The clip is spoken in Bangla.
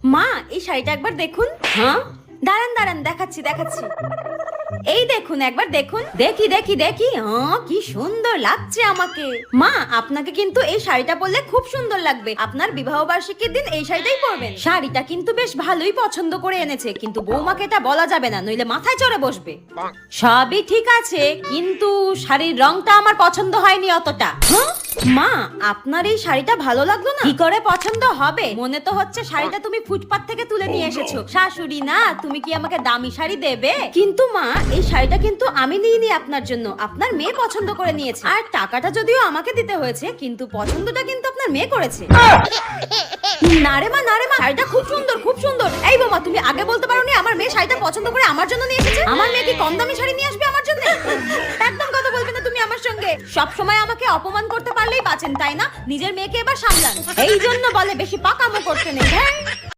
মা এই শাড়িটা একবার দেখুন। হ্যাঁ দাঁড়ান দাঁড়ান, দেখাচ্ছি দেখাচ্ছি। এই দেখুন একবার দেখুন। দেখি দেখি দেখি, কি সুন্দর লাগছে আমাকে। মা আপনাকে কিন্তু এই শাড়িটা পরলে খুব সুন্দর লাগবে। আপনার বিবাহ বার্ষিকীর দিন এই শাড়িটাই পরবেন। শাড়িটা কিন্তু বেশ ভালোই পছন্দ করে এনেছে, কিন্তু বৌমাকে এটা বলা যাবে না, নইলে মাথায় চড়ে বসবে। সবই ঠিক আছে, কিন্তু শাড়ির রংটা আমার পছন্দ হয়নি অতটা। মা আপনার এই শাড়িটা ভালো লাগলো না? কি করে পছন্দ হবে? মনে তো হচ্ছে শাড়িটা তুমি ফুটপাত থেকে তুলে নিয়ে এসেছো। শাশুড়ি না, তুমি কি আমাকে দামি শাড়ি দেবে? কিন্তু মা এই শাড়িটা কিন্তু আমি নিইনি আপনার জন্য, আপনার মেয়ে পছন্দ করে নিয়েছে। আর টাকাটা যদিও আমাকে দিতে হয়েছে, কিন্তু পছন্দটা কিন্তু আপনার মেয়ে করেছে। না রে মা, না রে মা, শাড়িটা খুব সুন্দর খুব সুন্দর। এই বোমা, তুমি আগে বলতে পারোনি আমার মেয়ে শাড়িটা পছন্দ করে আমার জন্য নিয়ে এসেছে? আমার মেয়ে কি কম দামি শাড়ি নিয়ে আসবে আমার জন্য? একদম কথা বলবে না তুমি আমার সঙ্গে। সব সময় আমাকে অপমান করতে পারলেই বাঁচেন, তাই না? নিজের মেয়েকে এবার সামলান। এই জন্য বলে বেশি পাকামো করতে নেই। হ্যাঁ